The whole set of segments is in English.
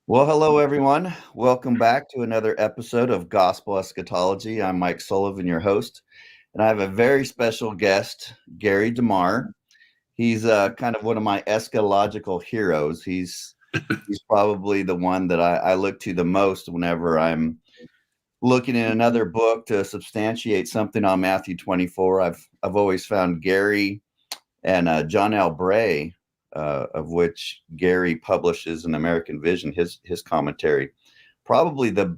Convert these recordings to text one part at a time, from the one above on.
Well, hello, everyone. Welcome back to another episode of Gospel Eschatology. I'm Mike Sullivan, your host, and I have a very special guest, Gary DeMar. He's kind of one of my eschatological heroes. He's probably the one that I look to the most whenever I'm looking in another book to substantiate something on Matthew 24. I've always found Gary and John L. Bray, of which Gary publishes in American Vision, his commentary, probably the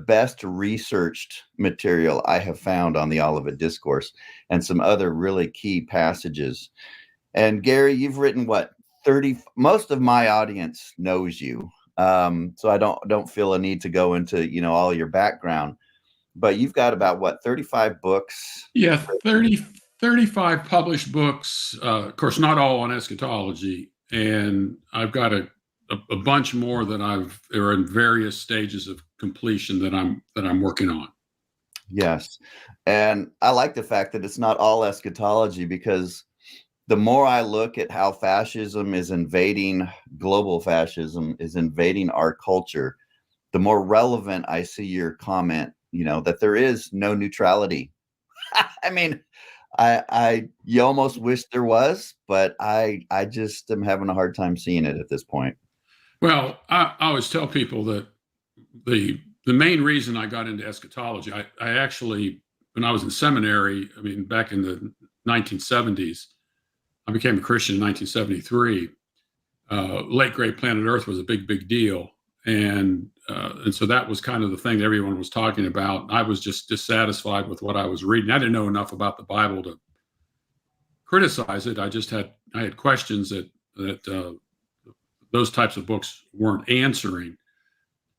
best researched material I have found on the Olivet Discourse and some other really key passages. And Gary, you've written what, 30? Most of my audience knows you, so I don't feel a need to go into all your background. But you've got about what, 35 books? Yeah, 35 published books. Of course, not all on eschatology, and I've got a bunch more that are in various stages of completion that I'm working on. Yes, and I like the fact that it's not all eschatology, because the more I look at how fascism is invading, global fascism is invading our culture, the more relevant I see your comment, that there is no neutrality. I mean, you almost wish there was, but I just am having a hard time seeing it at this point. Well, I always tell people that the main reason I got into eschatology, I actually, when I was in seminary, back in the 1970s, I became a Christian in 1973. Late great planet Earth was a big deal. And so that was kind of the thing that everyone was talking about. I was just dissatisfied with what I was reading. I didn't know enough about the Bible to criticize it. I had questions that those types of books weren't answering.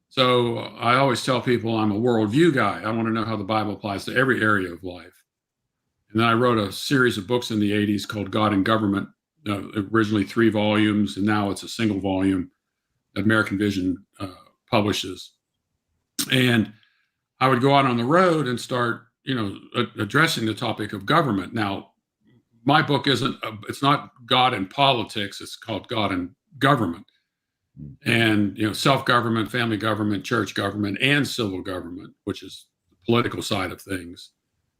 So I always tell people I'm a worldview guy. I want to know how the Bible applies to every area of life. And then I wrote a series of books in the 80s called God and Government, originally 3 volumes, and now it's a single volume that American Vision publishes. And I would go out on the road and start, addressing the topic of government. Now, my book it's not God and politics, it's called God and Government. And, self-government, family government, church government, and civil government, which is the political side of things,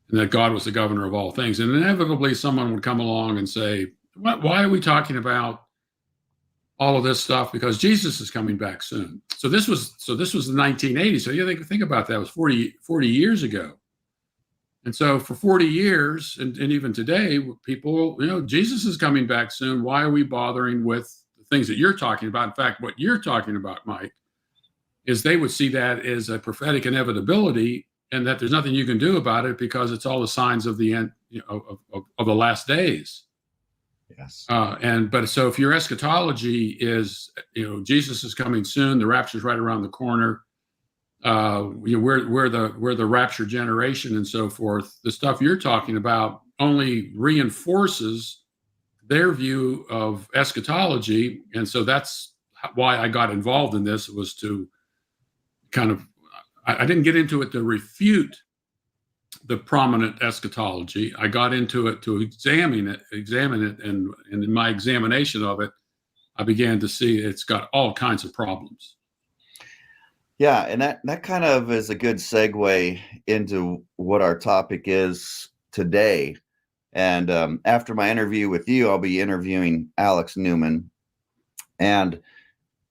and that God was the governor of all things. And inevitably someone would come along and say, why are we talking about all of this stuff? Because Jesus is coming back soon. So this was the 1980s. So you think about that. It was 40 years ago. And so for 40 years, and even today, people, Jesus is coming back soon. Why are we bothering with the things that you're talking about? In fact, what you're talking about, Mike, is they would see that as a prophetic inevitability, and that there's nothing you can do about it because it's all the signs of the end, of the last days. Yes. But so if your eschatology is, Jesus is coming soon, the rapture is right around the corner, we're the rapture generation and so forth, the stuff you're talking about only reinforces their view of eschatology. And so that's why I got involved in this, was to kind of, I didn't get into it to refute the prominent eschatology. I got into it to examine it, and in my examination of it, I began to see it's got all kinds of problems. Yeah, and that kind of is a good segue into what our topic is today. And after my interview with you, I'll be interviewing Alex Newman. And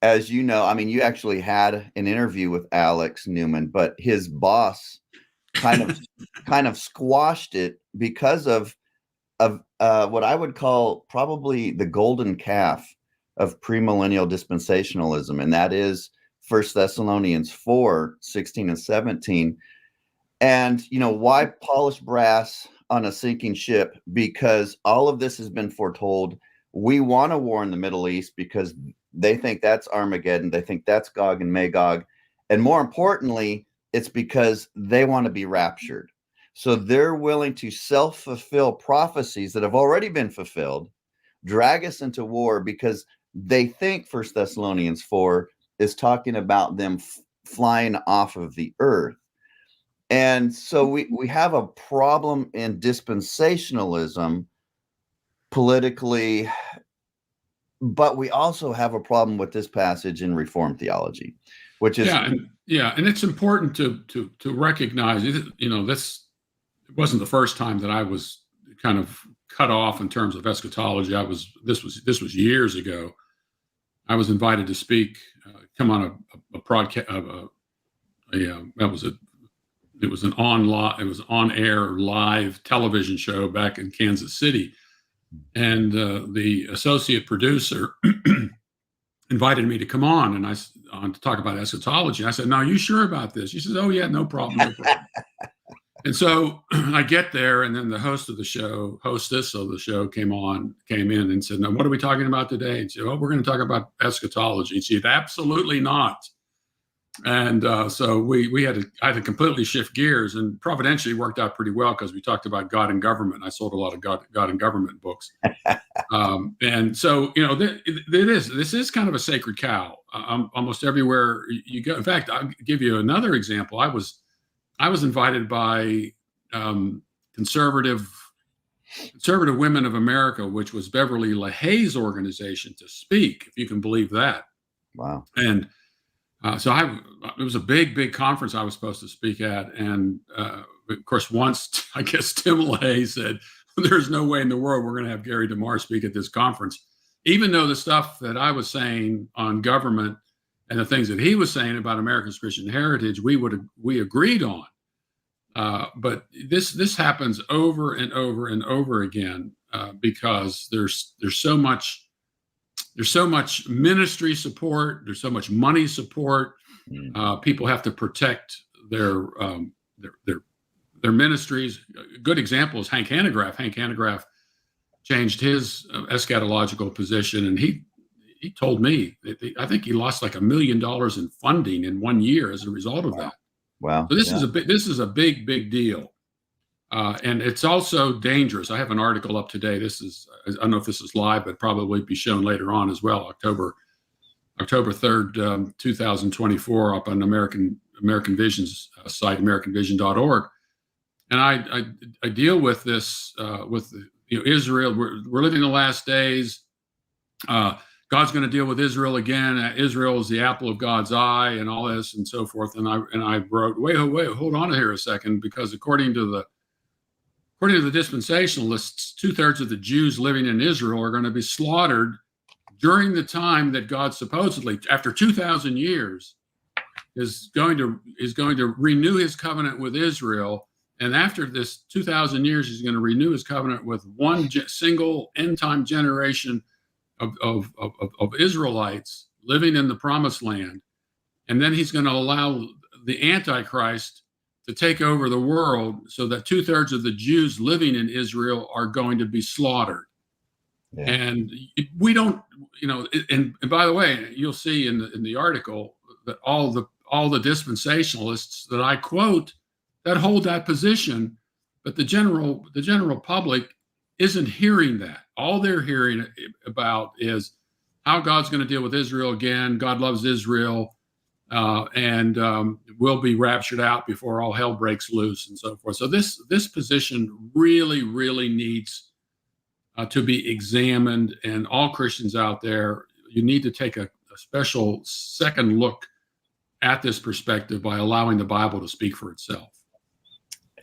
as you know, you actually had an interview with Alex Newman, but his boss kind of squashed it because of what I would call probably the golden calf of premillennial dispensationalism, and that is 1 Thessalonians 4, 16 and 17. And why polish brass on a sinking ship? Because all of this has been foretold. We want a war in the Middle East because they think that's Armageddon. They think that's Gog and Magog. And more importantly, it's because they want to be raptured. So they're willing to self-fulfill prophecies that have already been fulfilled, drag us into war, because they think 1 Thessalonians 4 is talking about them flying off of the earth. And so we have a problem in dispensationalism politically, but we also have a problem with this passage in Reformed theology, which is and it's important to recognize, this wasn't the first time that I was kind of cut off in terms of eschatology. This was years ago. I was invited to speak, come on a broadcast. It was an on-air live television show back in Kansas City, and the associate producer invited me to come on to talk about eschatology. I said, "No, are you sure about this?" She says, "Oh yeah, no problem, no problem." And so I get there, and then the hostess of the show came in and said, "No, what are we talking about today?" And she said, "Oh, we're going to talk about eschatology." And she said, "Absolutely not." And so I had to completely shift gears, and providentially worked out pretty well because we talked about God and government. I sold a lot of God and government books. And so, this is kind of a sacred cow. Almost everywhere you go. In fact, I'll give you another example. I was invited by conservative Women of America, which was Beverly LaHaye's organization, to speak, if you can believe that. Wow. And it was a big conference I was supposed to speak at. And of course, once I guess Tim LaHaye said, "There's no way in the world we're going to have Gary DeMar speak at this conference," even though the stuff that I was saying on government and the things that he was saying about America's Christian heritage, we agreed on. But this happens over and over and over again because there's so much ministry support, there's so much money support. People have to protect their ministries. A good example is Hank Hanegraaff. Hank Hanegraaff changed his eschatological position, and he told me that I think he lost like $1 million in funding in 1 year as a result of that. Wow. So this is a big deal. And it's also dangerous. I have an article up today. I don't know if this is live, but probably be shown later on as well. October 3rd, 2024, up on American Vision's site, AmericanVision.org. And I deal with this with Israel. We're living the last days. God's going to deal with Israel again. Israel is the apple of God's eye, and all this and so forth. And I wrote, wait, hold on here a second, because according to the dispensationalists, 2/3 of the Jews living in Israel are going to be slaughtered during the time that God supposedly, after 2,000 years, is going to renew his covenant with Israel. And after this 2,000 years, he's going to renew his covenant with one single end time generation of Israelites living in the promised land. And then he's going to allow the Antichrist to take over the world, so that 2/3 of the Jews living in Israel are going to be slaughtered. Yeah. And we don't, and by the way, you'll see in the article that all the dispensationalists that I quote that hold that position, but the general public isn't hearing that. All they're hearing about is how God's going to deal with Israel again. God loves Israel, and will be raptured out before all hell breaks loose, and so forth. So this position really needs to be examined, and all Christians out there, you need to take a special second look at this perspective by allowing the Bible to speak for itself.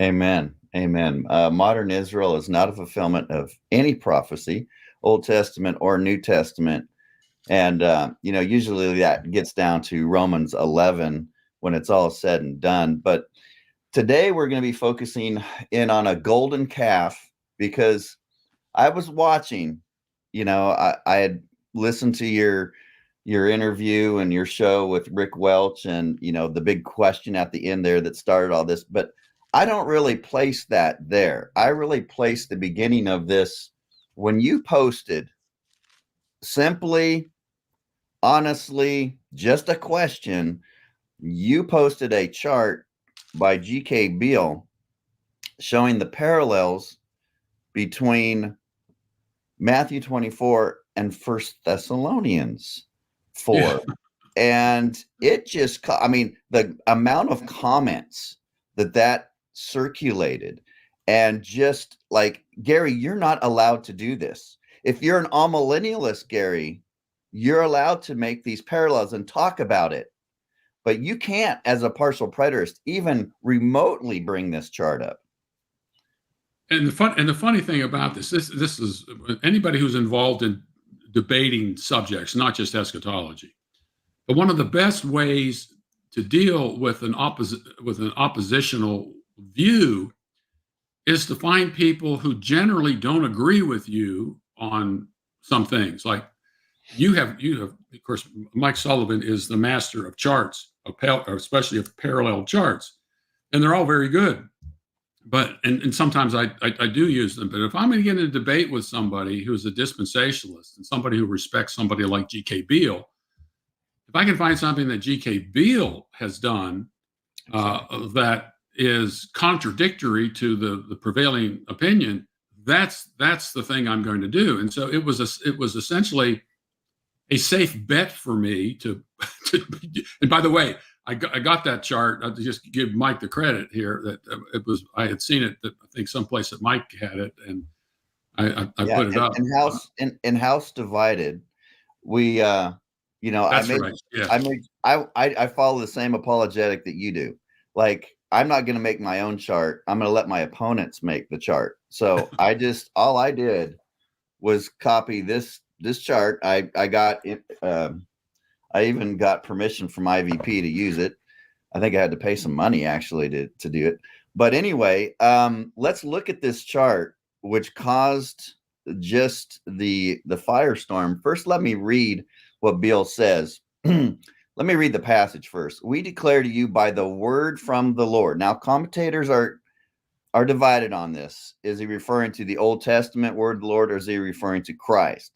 Amen. Modern Israel is not a fulfillment of any prophecy, Old Testament or New Testament. And, usually that gets down to Romans 11 when it's all said and done. But today we're going to be focusing in on a golden calf, because I was watching, I had listened to your interview and your show with Rick Welch, and, the big question at the end there that started all this. But I don't really place that there. I really place the beginning of this when you posted simply, honestly, just a question. You posted a chart by G.K. Beale showing the parallels between Matthew 24 and 1 Thessalonians 4. Yeah. And it just, the amount of comments that circulated, and just like, Gary, you're not allowed to do this. If you're an amillennialist, Gary, you're allowed to make these parallels and talk about it, but you can't, as a partial preterist, even remotely bring this chart up. And the funny thing about this is anybody who's involved in debating subjects, not just eschatology, but one of the best ways to deal with an oppositional view is to find people who generally don't agree with you on some things. Like you have, of course, Mike Sullivan is the master of charts, especially of parallel charts, and they're all very good. But and sometimes I do use them. But if I'm going to get in a debate with somebody who's a dispensationalist and somebody who respects somebody like G.K. Beale, if I can find something that G.K. Beale has done that is contradictory to the prevailing opinion, that's the thing I'm going to do. And so it was essentially a safe bet for me to and by the way, I got that chart. I'll just give Mike the credit here that I had seen it, that I think someplace that Mike had it, and I put it up. In House Divided, we That's right. Yeah. I follow the same apologetic that you do. Like, I'm not going to make my own chart. I'm going to let my opponents make the chart. So all I did was copy this chart. I got it. I even got permission from IVP to use it. I think I had to pay some money actually to do it. But anyway, let's look at this chart, which caused just the firestorm. First, let me read what Beale says. Let me read the passage first. We declare to you by the word from the Lord. Now, commentators are divided on this. Is he referring to the Old Testament word of the Lord, or is he referring to Christ?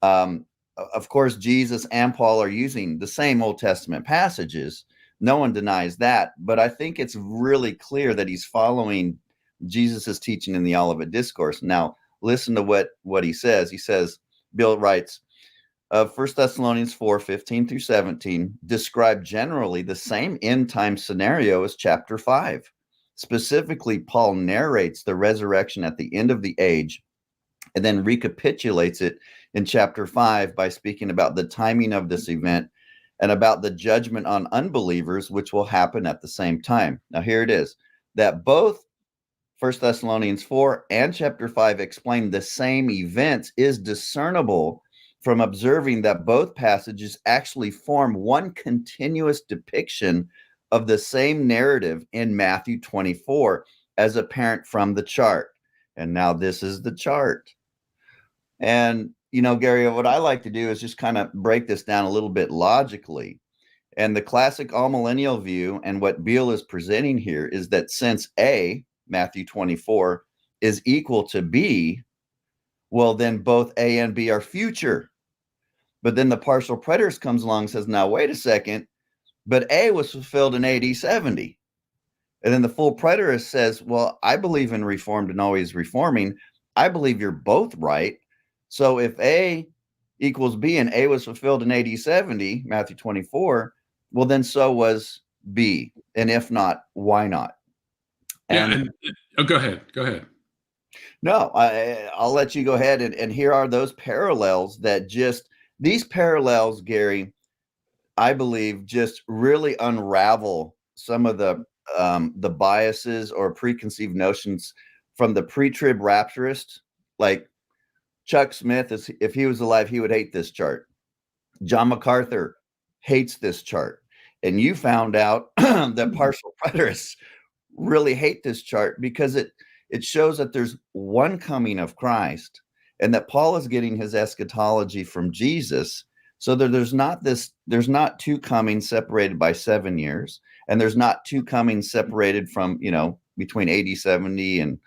Of course, Jesus and Paul are using the same Old Testament passages. No one denies that. But I think it's really clear that he's following Jesus's teaching in the Olivet Discourse. Now, listen to what he says. He says, Beale writes, 1 Thessalonians 4:15-17 describe generally the same end time scenario as chapter 5. Specifically, Paul narrates the resurrection at the end of the age and then recapitulates it in chapter 5 by speaking about the timing of this event and about the judgment on unbelievers, which will happen at the same time. Now, here it is, that both 1 Thessalonians 4 and chapter 5 explain the same events is discernible from observing that both passages actually form one continuous depiction of the same narrative in Matthew 24, as apparent from the chart. And now this is the chart. And, Gary, what I like to do is just kind of break this down a little bit logically. And the classic all-millennial view and what Beale is presenting here is that since A, Matthew 24, is equal to B, well, then both A and B are future. But then the partial preterist comes along and says, now, wait a second, but A was fulfilled in AD 70. And then the full preterist says, well, I believe in reformed and always reforming. I believe you're both right. So if A equals B and A was fulfilled in AD 70, Matthew 24, well, then so was B. And if not, why not? Go ahead. No, I'll let you go ahead. And here are those parallels that these parallels, Gary, I believe just really unravel some of the biases or preconceived notions from the pre-trib rapturist. Like Chuck Smith, if he was alive, he would hate this chart. John MacArthur hates this chart. And you found out that partial preterists really hate this chart because it shows that there's one coming of Christ and that Paul is getting his eschatology from Jesus. So that there's not two comings separated by 7 years, and there's not two comings separated from, between AD 70 and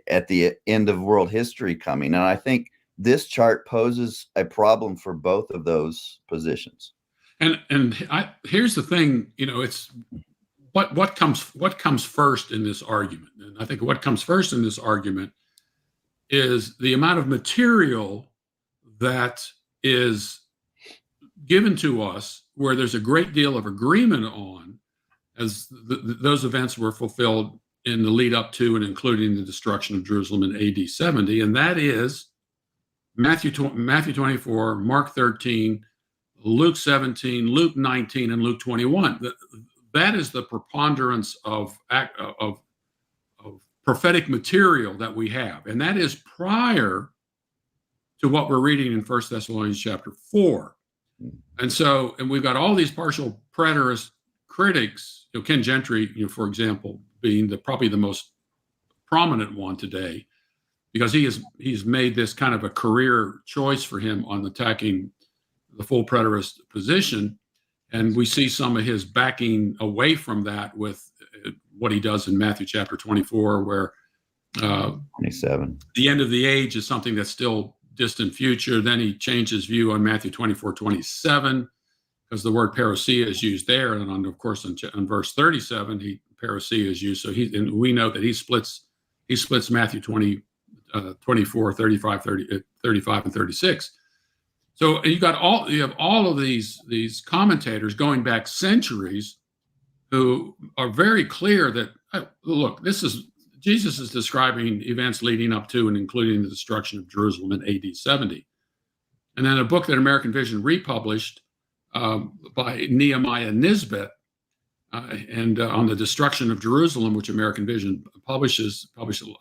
at the end of world history coming. And I think this chart poses a problem for both of those positions. And here's the thing, it's what comes first in this argument. And I think what comes first in this argument is the amount of material that is given to us where there's a great deal of agreement on, as those events were fulfilled in the lead up to and including the destruction of Jerusalem in AD 70. And that is Matthew 24, Mark 13, Luke 17, Luke 19, and Luke 21. That is the preponderance of prophetic material that we have. And that is prior to what we're reading in 1 Thessalonians chapter 4. And we've got all these partial preterist critics, Ken Gentry, for example, being probably the most prominent one today, because he's made this kind of a career choice for him on attacking the full preterist position. And we see some of his backing away from that with what he does in Matthew chapter 24, where 27. The end of the age is something that's still distant future. Then he changed his view on Matthew 24, 27, because the word parousia is used there. And of course, in verse 37, parousia is used. So and we know that he splits Matthew 24, 35, 35, and 36. So you have all of these commentators going back centuries who are very clear that, look, Jesus is describing events leading up to and including the destruction of Jerusalem in AD 70. And then a book that American Vision republished by Nehemiah Nisbet and on the destruction of Jerusalem, which American Vision published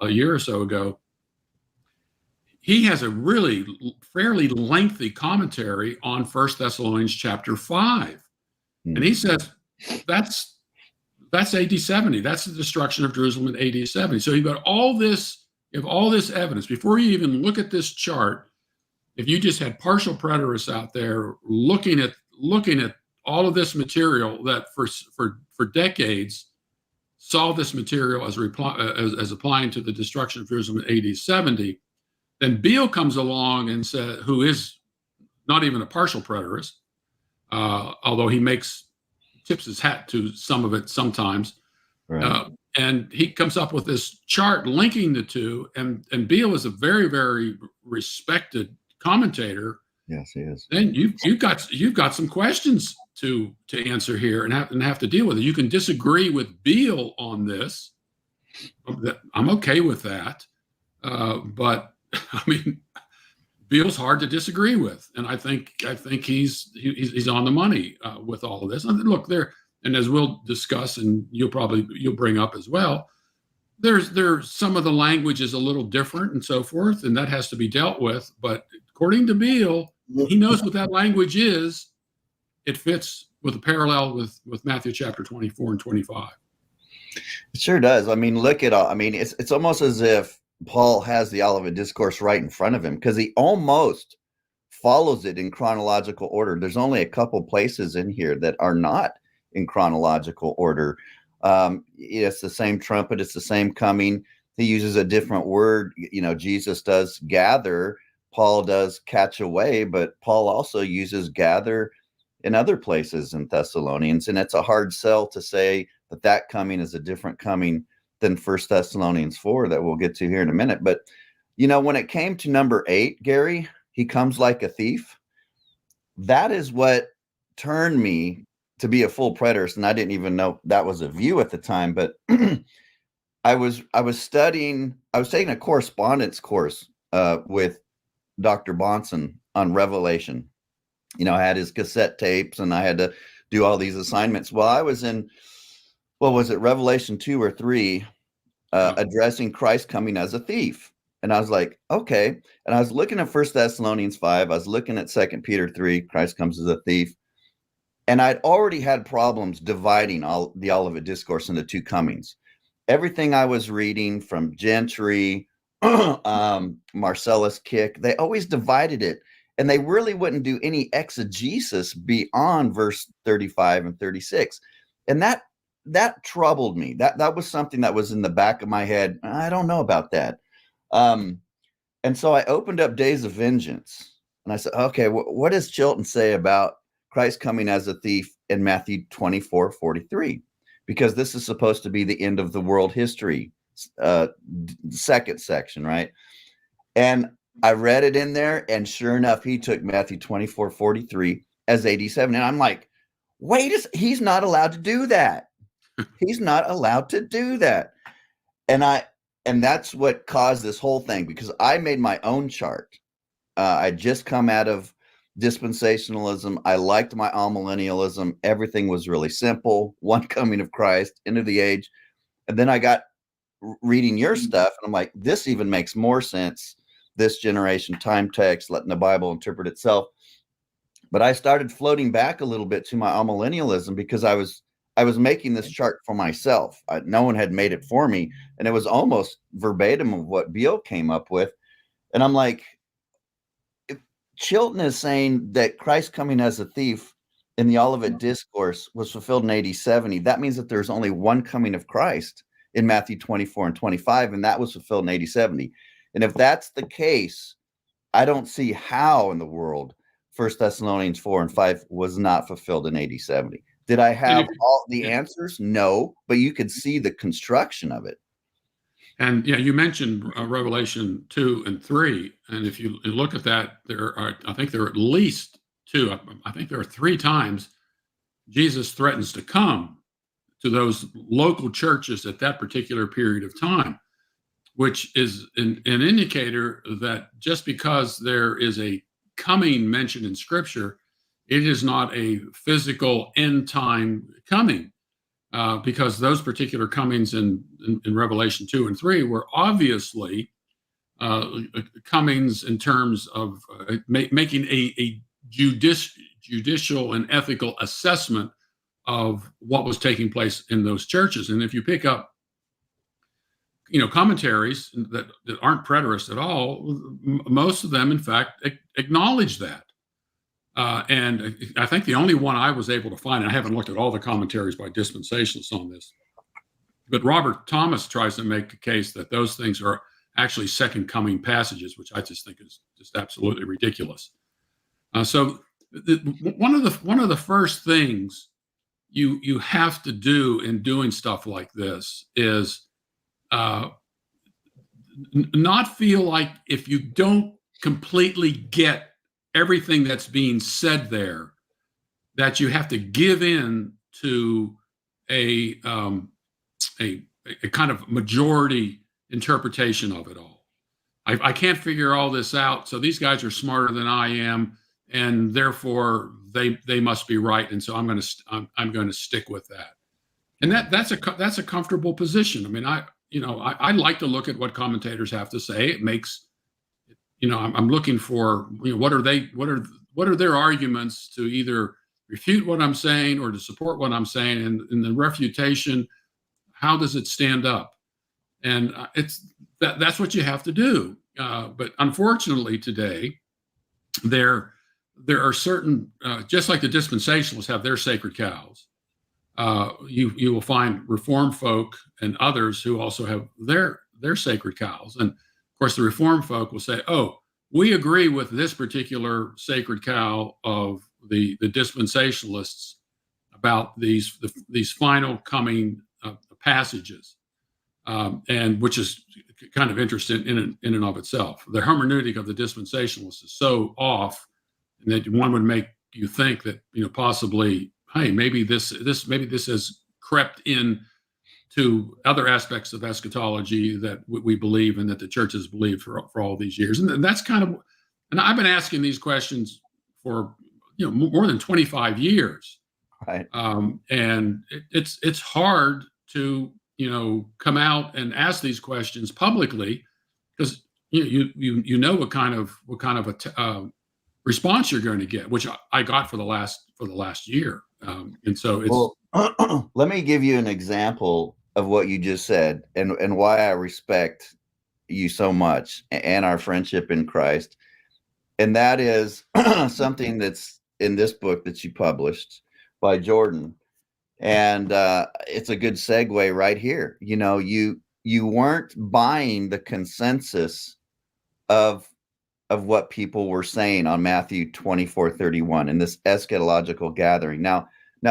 a year or so ago. He has a really fairly lengthy commentary on 1 Thessalonians chapter 5. And he says that's AD 70. That's the destruction of Jerusalem in AD 70. So you have all this evidence. Before you even look at this chart, if you just had partial preterists out there looking at all of this material that for decades saw this material as applying to the destruction of Jerusalem in AD 70, then Beale comes along and says, who is not even a partial preterist, although he tips his hat to some of it sometimes. Right. And he comes up with this chart linking the two. And Beale is a very, very respected commentator. Yes, he is. Then you've got some questions to answer here and have to deal with it. You can disagree with Beale on this. I'm okay with that, but I mean, Beale's hard to disagree with, and I think he's on the money with all of this. And look, and as we'll discuss, and you'll bring up as well, there's some of the language is a little different and so forth, and that has to be dealt with. But according to Beale, he knows what that language is. It fits with a parallel with Matthew chapter 24 and 25. It sure does. I mean, look at all. I mean, it's almost as if Paul has the Olivet Discourse right in front of him, because he almost follows it in chronological order. There's only a couple places in here that are not in chronological order. It's the same trumpet. It's the same coming. He uses a different word. Jesus does gather. Paul does catch away, but Paul also uses gather in other places in Thessalonians. And it's a hard sell to say that coming is a different coming than 1 Thessalonians 4 that we'll get to here in a minute. But, when it came to number 8, Gary, he comes like a thief. That is what turned me to be a full preterist. And I didn't even know that was a view at the time. But I was taking a correspondence course with Dr. Bonson on Revelation. I had his cassette tapes and I had to do all these assignments. Well, I was in, what was it, Revelation 2 or 3, addressing Christ coming as a thief. And I was like, okay. And I was looking at 1 Thessalonians 5. I was looking at 2 Peter 3, Christ comes as a thief. And I'd already had problems dividing the Olivet Discourse into two comings. Everything I was reading from Gentry, Marcellus Kick, they always divided it. And they really wouldn't do any exegesis beyond verse 35 and 36. And that troubled me. That was something that was in the back of my head. I don't know about that. And so I opened up Days of Vengeance and I said, okay, what does Chilton say about Christ coming as a thief in Matthew 24:43? Because this is supposed to be the end of the world history, second section, right? And I read it in there, and sure enough, he took Matthew 24:43 as 87. And I'm like, he's not allowed to do that. He's not allowed to do that. And that's what caused this whole thing, because I made my own chart I just come out of dispensationalism. I liked my amillennialism. Everything was really simple. One coming of Christ, end of the age. And then I got reading your stuff, and I'm like, this even makes more sense. This generation, time text, letting the Bible interpret itself. But I started floating back a little bit to my amillennialism because I was making this chart for myself. No one had made it for me, and it was almost verbatim of what Beale came up with. And I'm like, if Chilton is saying that Christ coming as a thief in the Olivet Discourse was fulfilled in AD 70. That means that there's only one coming of Christ in Matthew 24 and 25, and that was fulfilled in AD 70. And if that's the case, I don't see how in the world 1 Thessalonians 4 and 5 was not fulfilled in AD 70. Did I have all the answers? No, but you could see the construction of it. And yeah, you mentioned Revelation 2 and 3, and if you look at that, I think there are at least two. I think there are 3 times Jesus threatens to come to those local churches at that particular period of time, which is an indicator that just because there is a coming mentioned in Scripture, it is not a physical end time coming. Because those particular comings in Revelation 2 and 3 were obviously comings in terms of making a judicial and ethical assessment of what was taking place in those churches. And if you pick up, commentaries that aren't preterist at all, most of them, in fact, acknowledge that. And I think the only one I was able to find, and I haven't looked at all the commentaries by dispensationalists on this, but Robert Thomas tries to make a case that those things are actually second coming passages, which I just think is just absolutely ridiculous. So one of the first things you have to do in doing stuff like this is not feel like if you don't completely get everything that's being said there, that you have to give in to a kind of majority interpretation of it all. I can't figure all this out, so these guys are smarter than I am, and therefore they must be right, and so I'm going to stick with that. And that's a comfortable position. I mean, I like to look at what commentators have to say. It makes I'm looking for what are their arguments to either refute what I'm saying or to support what I'm saying, and in the refutation, how does it stand up? And that's what you have to do. But unfortunately, today there are certain just like the dispensationalists have their sacred cows. You will find Reformed folk and others who also have their sacred cows. And of course, the Reformed folk will say, "Oh, we agree with this particular sacred cow of the dispensationalists about these final coming passages," and which is kind of interesting in and of itself. The hermeneutic of the dispensationalists is so off that one would make you think that possibly, hey, maybe this has crept in to other aspects of eschatology that we believe and that the church has believed for all these years. And that's kind of, and I've been asking these questions for, more than 25 years. Right. And it's hard to, come out and ask these questions publicly because, you know what kind of a response you're going to get, which I got for the last year. And so it's, well, let me give you an example of what you just said and why I respect you so much and our friendship in Christ. And that is something that's in this book that you published by Jordan. And it's a good segue right here. You weren't buying the consensus of what people were saying on Matthew 24:31 in this eschatological gathering. Now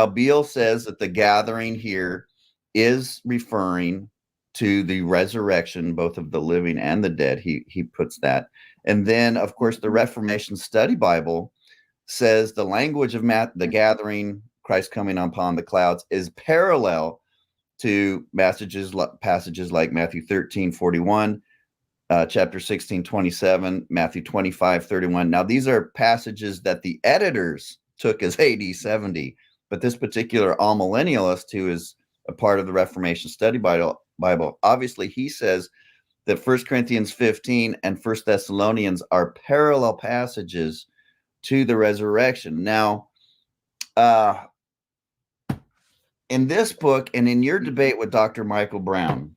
Beale says that the gathering here is referring to the resurrection, both of the living and the dead. He puts that. And then, of course, the Reformation Study Bible says the language of the gathering, Christ coming upon the clouds, is parallel to passages like Matthew 13:41, chapter 16, 27, Matthew 25, 31. Now, these are passages that the editors took as AD 70, but this particular amillennialist, who is a part of the Reformation Study Bible, obviously he says that 1 Corinthians 15 and 1 Thessalonians are parallel passages to the resurrection. Now, in this book and in your debate with Dr. Michael Brown,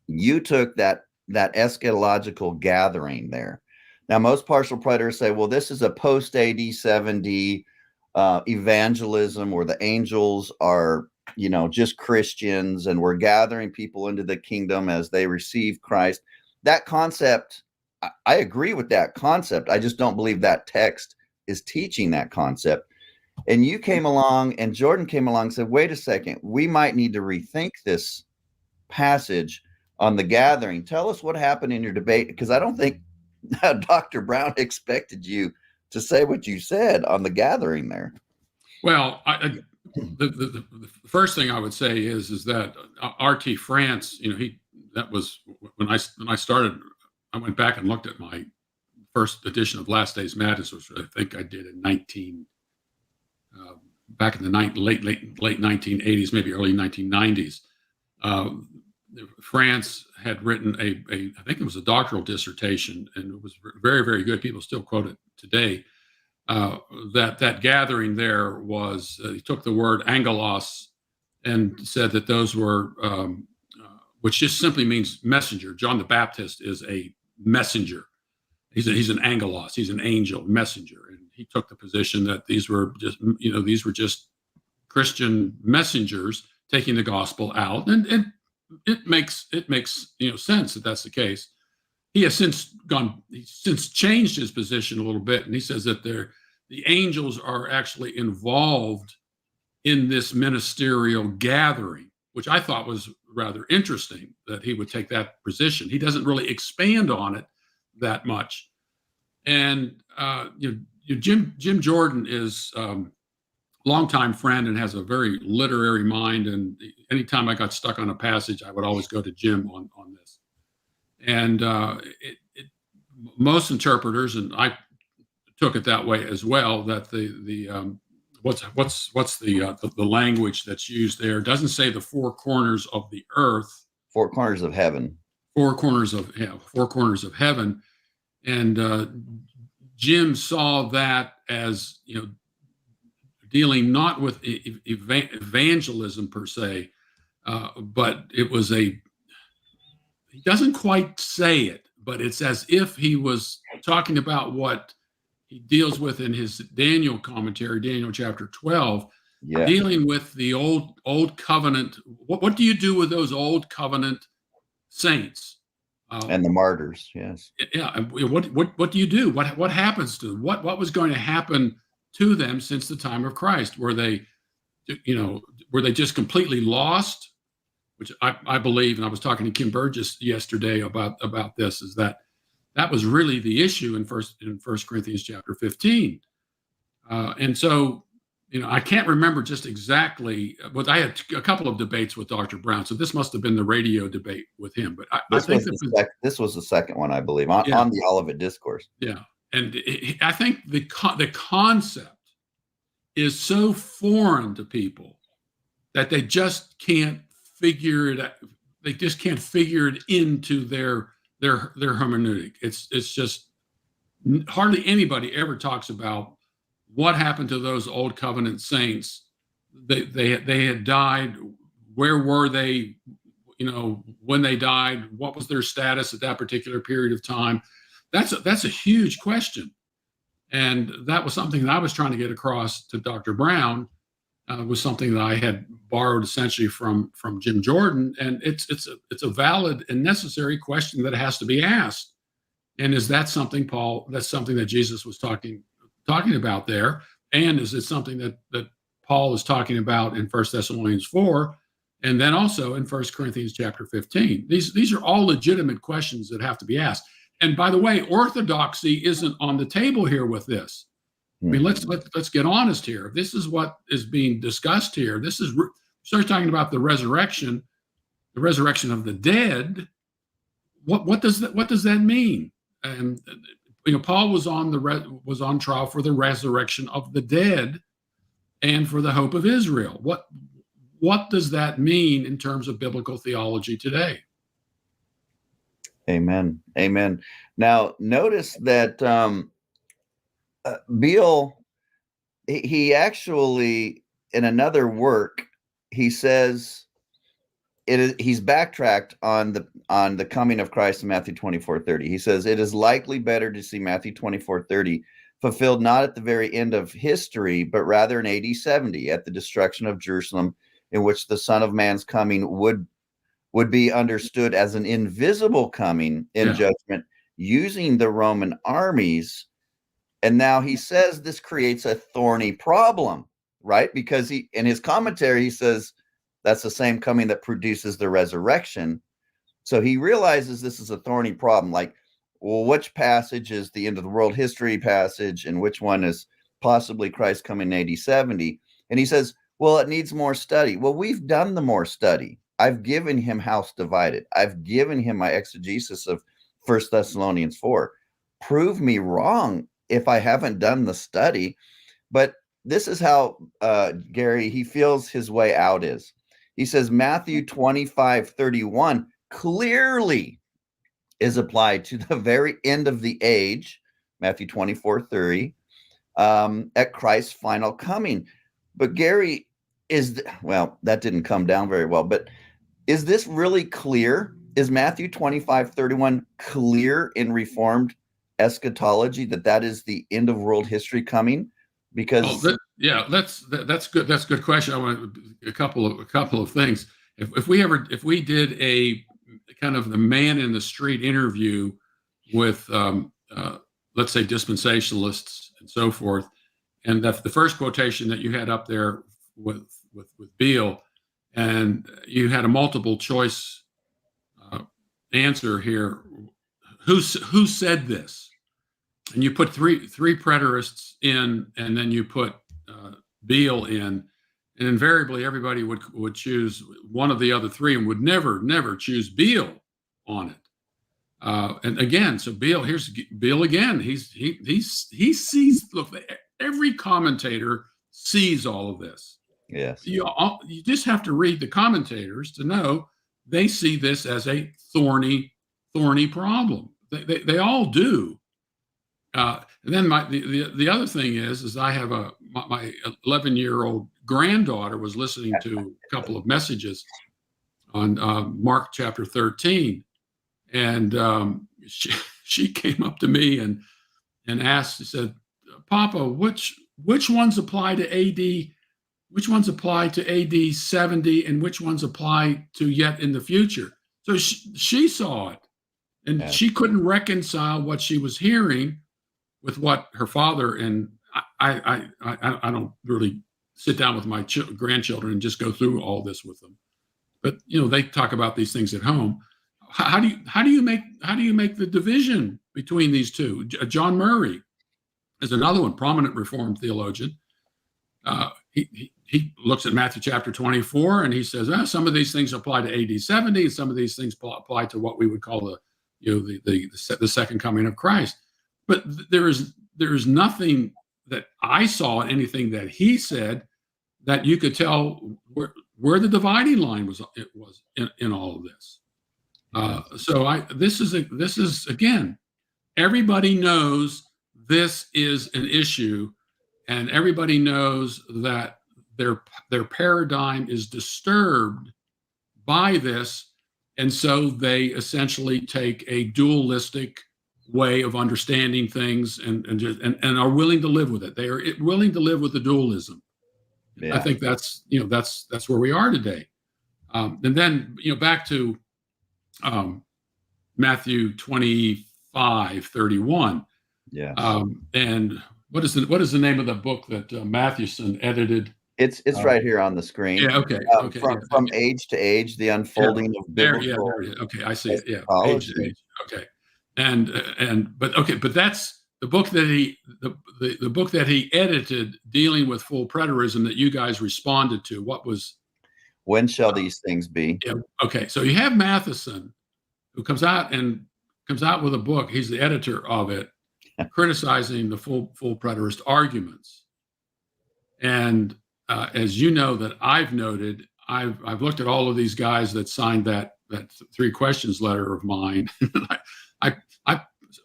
you took that eschatological gathering there. Now, most partial preterists say, well, this is a post AD 70 evangelism where the angels are, just Christians, and we're gathering people into the kingdom as they receive Christ. That concept, I agree with that concept. I just don't believe that text is teaching that concept. And you came along, and Jordan came along and said, wait a second, we might need to rethink this passage on the gathering. Tell us what happened in your debate, because I don't think Dr. Brown expected you to say what you said on the gathering there. Well, the first thing I would say is that R.T. France, that was when I started. I went back and looked at my first edition of Last Days Madness, which I think I did in back in the late 1980s, maybe early 1990s. France had written I think it was a doctoral dissertation, and it was very, very good. People still quote it today. That gathering there was, he took the word angelos and said that those were, which just simply means messenger. John the Baptist is a messenger. He's an angelos. He's an angel messenger. And he took the position that these were just Christian messengers taking the gospel out. And it makes sense that that's the case. He has since changed his position a little bit, and he says that the angels are actually involved in this ministerial gathering, which I thought was rather interesting that he would take that position. He doesn't really expand on it that much. And Jim Jordan is longtime friend and has a very literary mind. And anytime I got stuck on a passage, I would always go to Jim on this. And most interpreters, and I took it that way as well, that what's the language that's used there doesn't say the four corners of the earth, four corners of heaven, four corners of heaven. And Jim saw that as dealing not with evangelism per se, but it was he doesn't quite say it, but it's as if he was talking about what he deals with in his Daniel commentary, Daniel chapter 12, dealing with the old covenant. What do you do with those old covenant saints? And the martyrs, yes. Yeah. What do you do? What happens to them? What was going to happen to them since the time of Christ? Were they just completely lost? Which I believe, and I was talking to Kim Burgess yesterday about this, is that was really the issue in First Corinthians chapter 15. And so, I can't remember just exactly, but I had a couple of debates with Dr. Brown. So this must have been the radio debate with him. But I think this was the second one, I believe, on the Olivet Discourse. Yeah. And I think the concept is so foreign to people that they just can't figure it out. They just can't figure it into their hermeneutic. It's just hardly anybody ever talks about what happened to those old covenant saints. They had died. Where were they? When they died, what was their status at that particular period of time? That's a huge question, and that was something that I was trying to get across to Dr. Brown. Was something that I had borrowed essentially from Jim Jordan, and it's a valid and necessary question that has to be asked. And is that something, Paul? That's something that Jesus was talking about there, and is it something that Paul is talking about in 1 Thessalonians 4, and then also in 1 Corinthians chapter 15? These are all legitimate questions that have to be asked. And by the way, orthodoxy isn't on the table here with this. I mean, let's get honest here. This is what is being discussed here. This is start talking about the resurrection of the dead. what does that mean? And Paul was on trial for the resurrection of the dead and for the hope of Israel. What does that mean in terms of biblical theology today? Amen. Amen. Now, notice that Beale, he actually, in another work, he says he's backtracked on the coming of Christ in Matthew 24:30. He says it is likely better to see Matthew 24:30 fulfilled not at the very end of history, but rather in AD 70 at the destruction of Jerusalem, in which the Son of Man's coming would be understood as an invisible coming in judgment using the Roman armies. And now he says this creates a thorny problem, right? Because he, in his commentary, he says that's the same coming that produces the resurrection. So he realizes this is a thorny problem. Like, well, which passage is the end of the world history passage, and which one is possibly Christ coming in AD 70? And he says, well, it needs more study. Well, we've done the more study. I've given him House Divided. I've given him my exegesis of 1 Thessalonians 4. Prove me wrong if I haven't done the study. But this is how Gary, he feels his way out is. He says Matthew 25:31 clearly is applied to the very end of the age, Matthew 24:30, at Christ's final coming. But Gary, that didn't come down very well, but is this really clear? Is Matthew 25:31 clear in Reformed eschatology that is the end of world history coming? Because that's good. That's a good question. I want a couple of things. If we did a kind of the man in the street interview with let's say dispensationalists and so forth, and that the first quotation that you had up there with Beale, and you had a multiple choice answer here. Who said this? And you put three preterists in, and then you put Beale in, and invariably everybody would choose one of the other three and would never choose Beale on it. And again, so here's Beale again. He sees. Look, every commentator sees all of this. Yes. You just have to read the commentators to know they see this as a thorny problem. They all do. And then the other thing is I have my 11-year-old granddaughter was listening to a couple of messages on Mark chapter 13, and she came up to me and asked. She said, "Papa, which ones apply to AD? Which ones apply to AD 70, and which ones apply to yet in the future?" So she saw it, and she couldn't reconcile what she was hearing with what her father, and I don't really sit down with my grandchildren and just go through all this with them, but they talk about these things at home. How do you make the division between these two? John Murray is another one, prominent Reformed theologian. He looks at Matthew chapter 24 and he says, some of these things apply to AD 70, and some of these things apply to what we would call the second coming of Christ. But there is nothing that I saw in anything that he said that you could tell where the dividing line was in all of this. So this is again, everybody knows this is an issue, and everybody knows that their paradigm is disturbed by this, and so they essentially take a dualistic way of understanding things and are willing to live with it. They are willing to live with the dualism. Yeah. I think that's where we are today. And then back to Matthew 25:31. Yeah. And what is the name of the book that Mathewson edited? It's right here on the screen. Yeah. Okay. From age to age, the unfolding of biblical. There it is. Okay, I see it. Yeah. Age to age. Okay. But that's the book that the book that he edited dealing with full preterism that you guys responded to. What was? When shall these things be? Yeah, okay, so you have Matheson who comes out with a book. He's the editor of it, criticizing the full preterist arguments. And as you know, that I've noted, I've looked at all of these guys that signed that 3 questions letter of mine.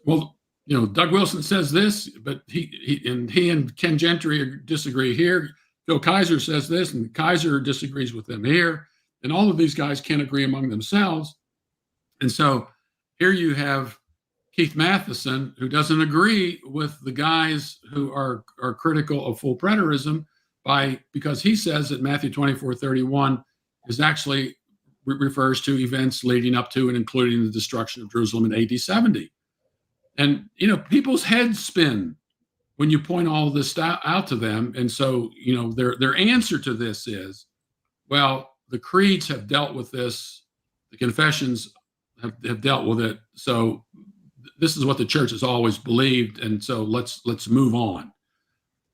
Well, Doug Wilson says this, but he and Ken Gentry disagree here. Phil Kaiser says this, and Kaiser disagrees with them here. And all of these guys can't agree among themselves. And so here you have Keith Matheson, who doesn't agree with the guys who are critical of full preterism because he says that Matthew 24:31 is actually refers to events leading up to and including the destruction of Jerusalem in AD 70. And, people's heads spin when you point all of this out to them. And so, their answer to this is, well, the creeds have dealt with this. The confessions have dealt with it. So this is what the church has always believed. And so let's move on.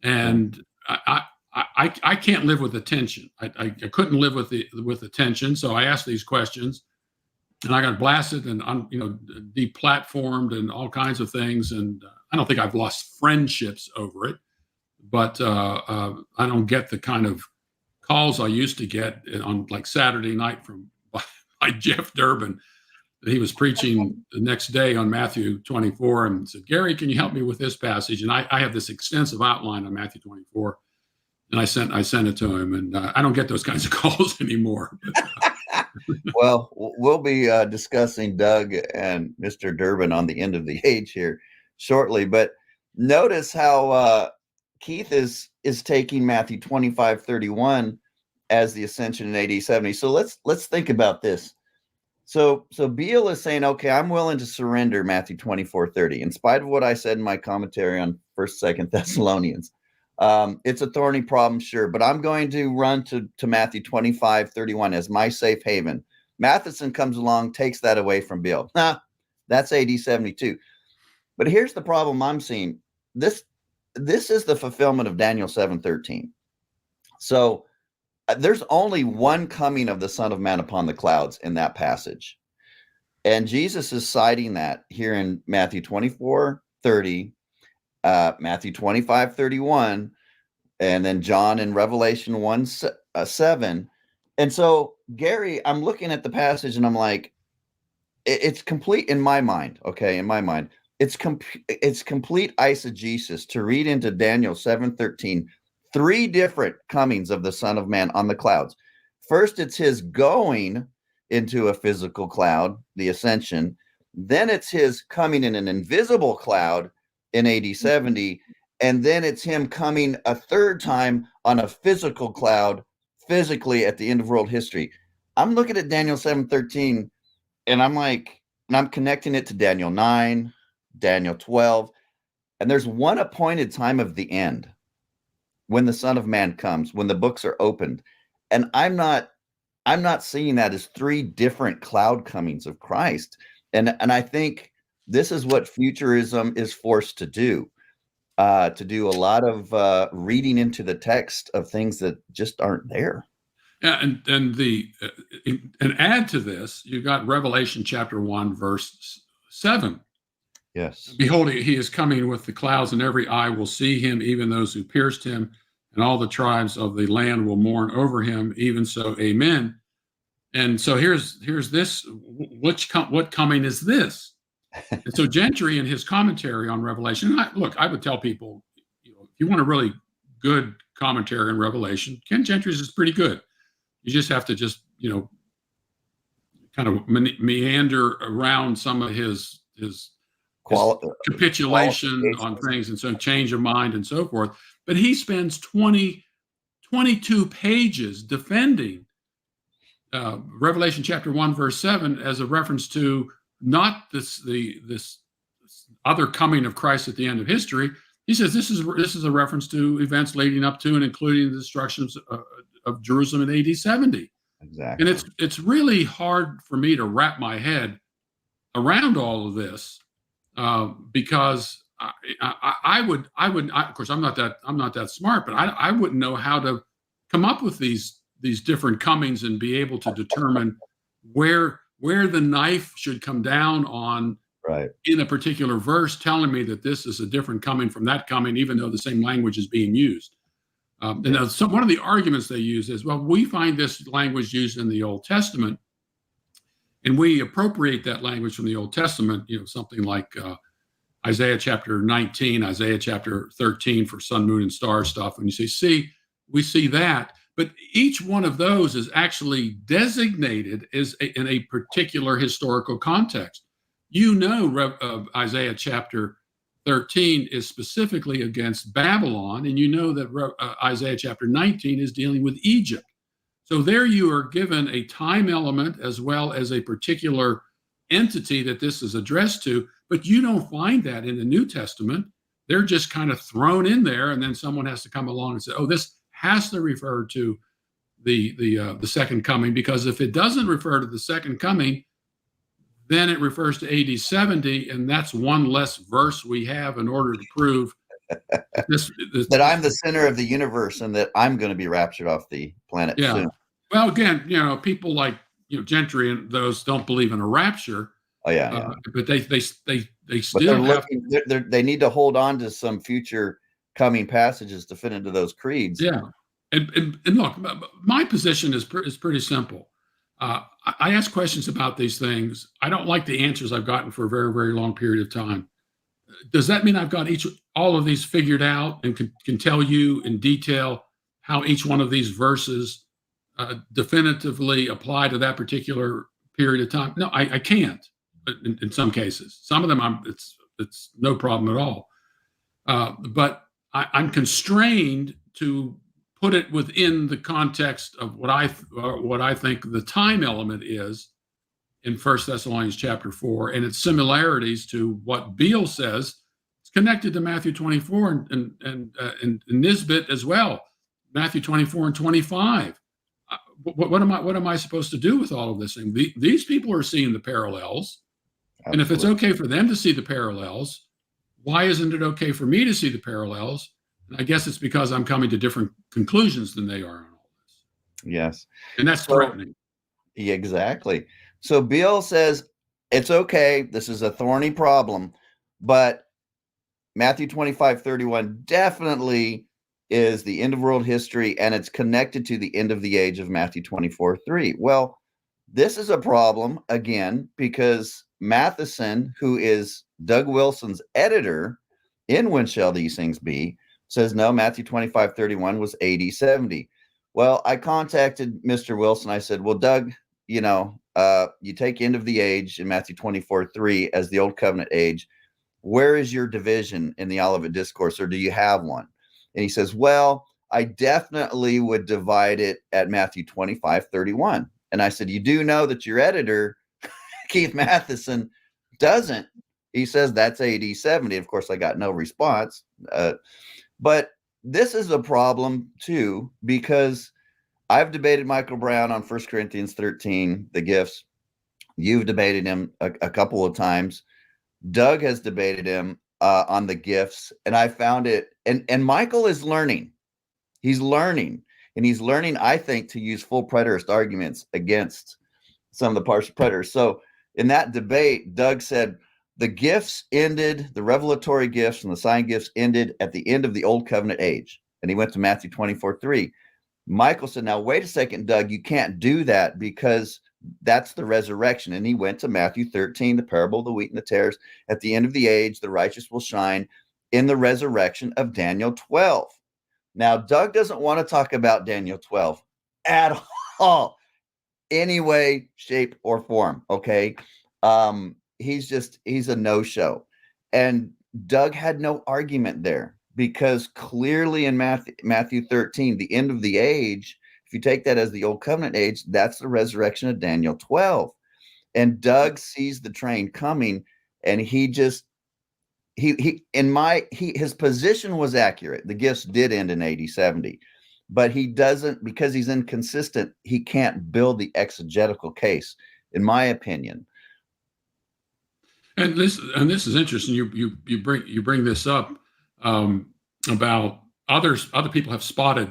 And I can't live with the tension. I couldn't live with the tension. So I asked these questions, and I got blasted and deplatformed and all kinds of things. And I don't think I've lost friendships over it, but I don't get the kind of calls I used to get on like Saturday night by Jeff Durbin. He was preaching the next day on Matthew 24 and said, "Gary, can you help me with this passage?" And I have this extensive outline on Matthew 24, and I sent it to him. And I don't get those kinds of calls anymore. Well, we'll be discussing Doug and Mr. Durbin on the end of the age here shortly. But notice how Keith is taking Matthew 25:31 as the ascension in AD 70. So let's think about this. So Beale is saying, okay, I'm willing to surrender Matthew 24:30, in spite of what I said in my commentary on 1st, 2nd Thessalonians. It's a thorny problem, sure, but I'm going to run to Matthew 25:31 as my safe haven. Matheson comes along, takes that away from Beale. That's AD 72. But here's the problem I'm seeing. This is the fulfillment of Daniel 7:13. So there's only one coming of the Son of Man upon the clouds in that passage. And Jesus is citing that here in Matthew 24:30, Matthew 25:31, and then John in Revelation 1:7. And so, Gary, I'm looking at the passage and I'm like, it's complete in my mind. Okay, in my mind, it's complete eisegesis to read into Daniel 7:13 3 different comings of the Son of Man on the clouds. First, it's his going into a physical cloud, the ascension. Then it's his coming in an invisible cloud in AD 70. And then it's him coming a 3rd time on a physical cloud, physically at the end of world history. I'm looking at Daniel 7:13, and I'm connecting it to Daniel 9, Daniel 12. And there's one appointed time of the end, when the Son of Man comes, when the books are opened. And I'm not seeing that as 3 different cloud comings of Christ. And I think this is what futurism is forced to do a lot of reading into the text of things that just aren't there. Yeah, and add to this, you got Revelation chapter 1, verse 7. Yes. Behold, he is coming with the clouds, and every eye will see him, even those who pierced him, and all the tribes of the land will mourn over him. Even so, amen. And so here's this. What coming is this? And so Gentry, in his commentary on Revelation, I would tell people, if you want a really good commentary on Revelation, Ken Gentry's is pretty good. You just have to kind of meander around some of his capitulation on things, and so change of mind and so forth. But he spends 22 pages defending Revelation chapter 1, verse 7 as a reference to not this other coming of Christ at the end of history. He says this is a reference to events leading up to and including the destruction of Jerusalem in AD 70. Exactly. And it's really hard for me to wrap my head around all of this, because I would of course I'm not that smart, but I wouldn't know how to come up with these different comings and be able to determine where where the knife should come down on Right. in a particular verse, telling me that this is a different coming from that coming, even though the same language is being used. And one of the arguments they use is, well, we find this language used in the Old Testament, and we appropriate that language from the Old Testament, something like Isaiah chapter 19, Isaiah chapter 13 for sun, moon, and star stuff. And you say, see, we see that. But each one of those is actually designated in a particular historical context. Isaiah chapter 13 is specifically against Babylon, and that Isaiah chapter 19 is dealing with Egypt. So there you are given a time element as well as a particular entity that this is addressed to, but you don't find that in the New Testament. They're just kind of thrown in there, and then someone has to come along and say, oh, this has to refer to the second coming, because if it doesn't refer to the second coming, then it refers to AD 70, and that's one less verse we have in order to prove that I'm the center of the universe and that I'm going to be raptured off the planet soon. Well, again, people like Gentry and those don't believe in a rapture. Oh yeah. But they still they need to hold on to some future coming passages to fit into those creeds. Yeah, and look, my position is pretty simple. I ask questions about these things. I don't like the answers I've gotten for a very, very long period of time. Does that mean I've got all of these figured out and can tell you in detail how each one of these verses definitively apply to that particular period of time? No, I can't. In some cases, some of them it's no problem at all. But I'm constrained to put it within the context of what I think the time element is in 1 Thessalonians chapter 4, and its similarities to what Beale says. It's connected to Matthew 24 and Nisbet as well. Matthew 24 and 25. What am I supposed to do with all of this thing? These people are seeing the parallels. Absolutely. And if it's okay for them to see the parallels, why isn't it okay for me to see the parallels? And I guess it's because I'm coming to different conclusions than they are on all this. Yes. And that's threatening. Yeah, exactly. So Beale says, it's okay, this is a thorny problem, but Matthew 25:31 definitely is the end of world history, and it's connected to the end of the age of Matthew 24:3. Well, this is a problem, again, because Matheson, who is Doug Wilson's editor in When Shall These Things Be, says, no, Matthew 25:31 was AD 70. Well, I contacted Mr. Wilson. I said, well, Doug, you take end of the age in Matthew 24:3 as the Old Covenant age. Where is your division in the Olivet Discourse, or do you have one? And he says, well, I definitely would divide it at Matthew 25:31. And I said, you do know that your editor, Keith Matheson, doesn't. He says that's AD 70. Of course, I got no response. But this is a problem, too, because I've debated Michael Brown on 1 Corinthians 13, the gifts. You've debated him a couple of times. Doug has debated him on the gifts, and I found it. And Michael is learning. He's learning. And he's learning, I think, to use full preterist arguments against some of the partial preterists. So in that debate, Doug said the gifts ended, the revelatory gifts and the sign gifts ended at the end of the Old Covenant age. And he went to Matthew 24:3. Michael said, now, wait a second, Doug, you can't do that because that's the resurrection. And he went to Matthew 13, the parable of the wheat and the tares. At the end of the age, the righteous will shine in the resurrection of Daniel 12. Now, Doug doesn't want to talk about Daniel 12 at all, any way, shape, or form, okay? He's a no-show. And Doug had no argument there because clearly in Matthew 13, the end of the age, if you take that as the Old Covenant age, that's the resurrection of Daniel 12. And Doug sees the train coming, and his position was accurate. The gifts did end in AD 70, but he doesn't, because he's inconsistent, he can't build the exegetical case, in my opinion. And this is interesting. You bring this up about other people have spotted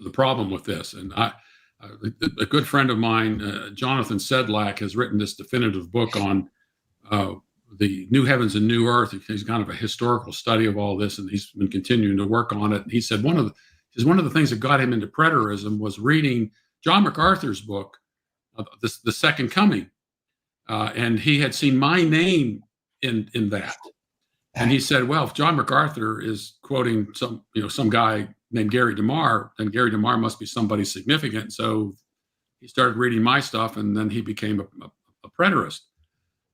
the problem with this, and A good friend of mine, Jonathan Sedlak, has written this definitive book on the new heavens and new earth. He's kind of a historical study of all this, and he's been continuing to work on it. And he said one of the things that got him into preterism was reading John MacArthur's book, The Second Coming, and he had seen my name in that. And he said, well, if John MacArthur is quoting some guy named Gary DeMar, then Gary DeMar must be somebody significant. So he started reading my stuff, and then he became a preterist.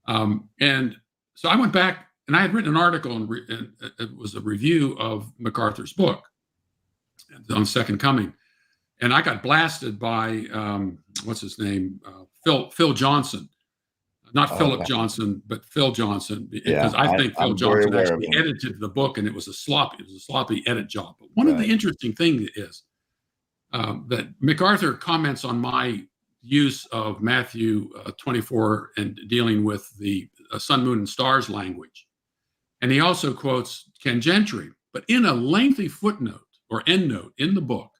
And so I went back, and I had written an article, and it was a review of MacArthur's book on Second Coming. And I got blasted by, what's his name? Phil Johnson. Not Philip Johnson, but Phil Johnson, because I think Phil Johnson actually edited the book, and it was a sloppy edit job. But one of the interesting things is that MacArthur comments on my use of Matthew 24 and dealing with the sun, moon, and stars language. And he also quotes Ken Gentry. But in a lengthy footnote or endnote in the book,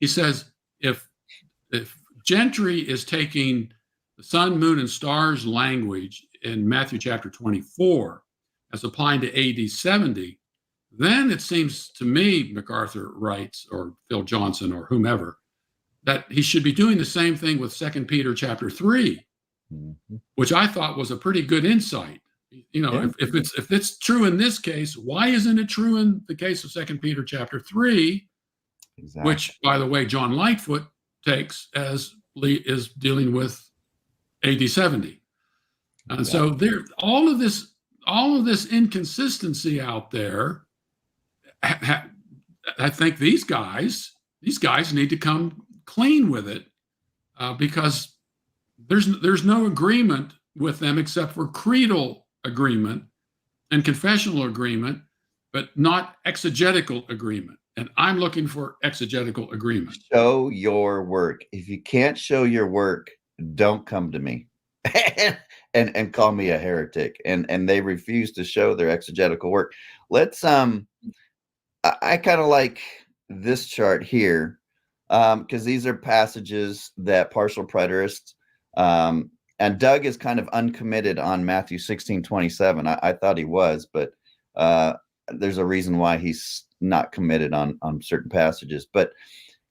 he says, if Gentry is taking the sun, moon, and stars language in Matthew chapter 24 as applying to AD 70, then it seems to me, MacArthur writes, or Phil Johnson or whomever, that he should be doing the same thing with 2 Peter chapter 3, which I thought was a pretty good insight. If it's true in this case, why isn't it true in the case of 2 Peter chapter 3, which, by the way, John Lightfoot takes as is dealing with AD 70. And so there, all of this inconsistency out there, I think these guys need to come clean with it, because there's no agreement with them except for creedal agreement and confessional agreement, but not exegetical agreement. And I'm looking for exegetical agreement. Show your work. If you can't show your work, don't come to me and call me a heretic. And they refuse to show their exegetical work. Let's I kind of like this chart here, because these are passages that partial preterists, and Doug is kind of uncommitted on Matthew 16:27. I thought he was, but there's a reason why he's not committed on certain passages. But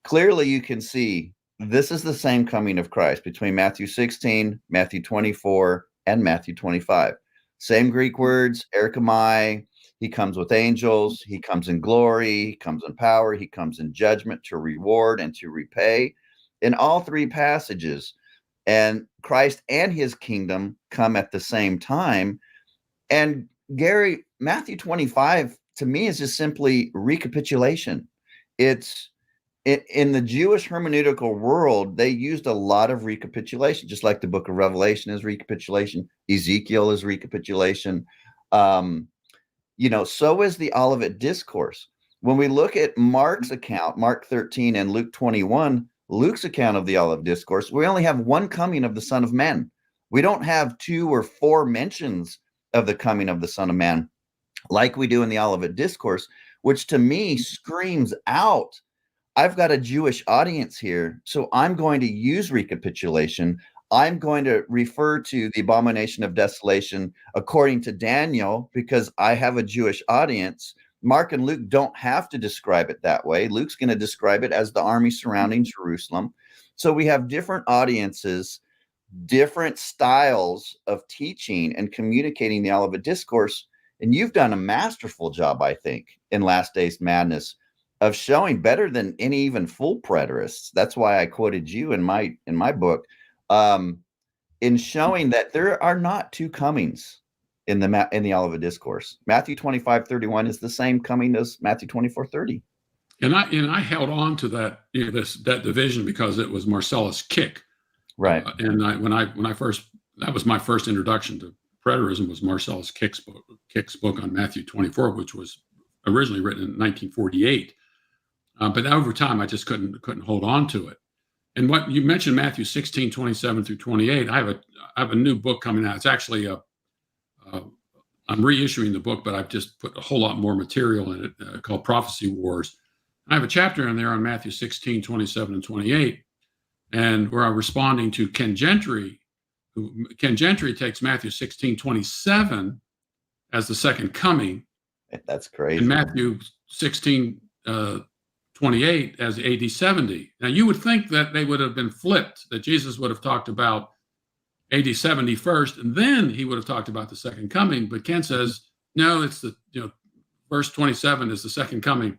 clearly you can see this is the same coming of Christ between Matthew 16, Matthew 24, and Matthew 25. Same Greek words, erchomai. He comes with angels. He comes in glory. He comes in power. He comes in judgment to reward and to repay. In all three passages, and Christ and his kingdom come at the same time. And Gary, Matthew 25 to me is just simply recapitulation. It's in the Jewish hermeneutical world, they used a lot of recapitulation, just like the book of Revelation is recapitulation. Ezekiel is recapitulation. So is the Olivet Discourse. When we look at Mark's account, Mark 13 and Luke 21, Luke's account of the Olivet Discourse, we only have one coming of the Son of Man. We don't have 2 or 4 mentions of the coming of the Son of Man like we do in the Olivet Discourse, which to me screams out, I've got a Jewish audience here, so I'm going to use recapitulation. I'm going to refer to the abomination of desolation according to Daniel because I have a Jewish audience. Mark and Luke don't have to describe it that way. Luke's going to describe it as the army surrounding Jerusalem. So we have different audiences, different styles of teaching and communicating the Olivet Discourse. And you've done a masterful job, I think, in Last Days Madness of showing better than any even full preterists. That's why I quoted you in my book, in showing that there are not 2 comings in the Olivet Discourse. Matthew 25:31 is the same coming as Matthew 24:30. And I held on to that that division because it was Marcellus Kick, right? That was my first introduction to preterism, was Marcellus Kick's book on Matthew 24, which was originally written in 1948. But over time, I just couldn't hold on to it. And what you mentioned, Matthew 16:27 through 28, I have a new book coming out. It's actually I'm reissuing the book, but I've just put a whole lot more material in it called Prophecy Wars. I have a chapter in there on Matthew 16:27 and 28, And we're responding to Ken Gentry. Ken Gentry takes Matthew 16:27 as the second coming, That's and crazy. Matthew 16:28 as AD 70. Now, you would think that they would have been flipped, that Jesus would have talked about AD 70 first, and then he would have talked about the second coming. But Ken says, no, it's verse 27 is the second coming.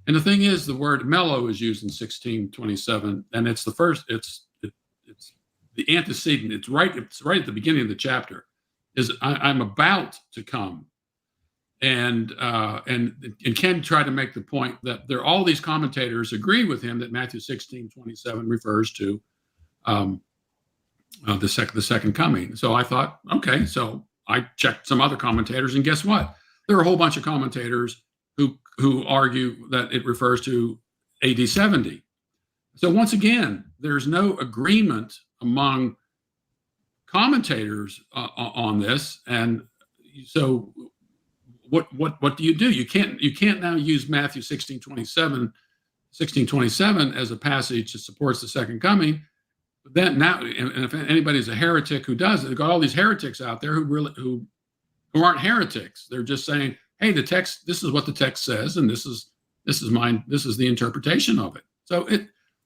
And the thing is, the word mellow is used in 16:27, and it's the first. It's the antecedent. It's right at the beginning of the chapter. I'm about to come, and Ken tried to make the point that all these commentators agree with him that Matthew 16:27 refers to the second coming. So I thought, okay, so I checked some other commentators, and guess what? There are a whole bunch of commentators who argue that it refers to AD 70. So once again, there's no agreement among commentators on this, and so what do? You can't now use Matthew 16:27 as a passage that supports the second coming. But then now, and if anybody's a heretic who does it, they've got all these heretics out there who aren't heretics. They're just saying, hey, the text, this is what the text says, and this is the interpretation of it. So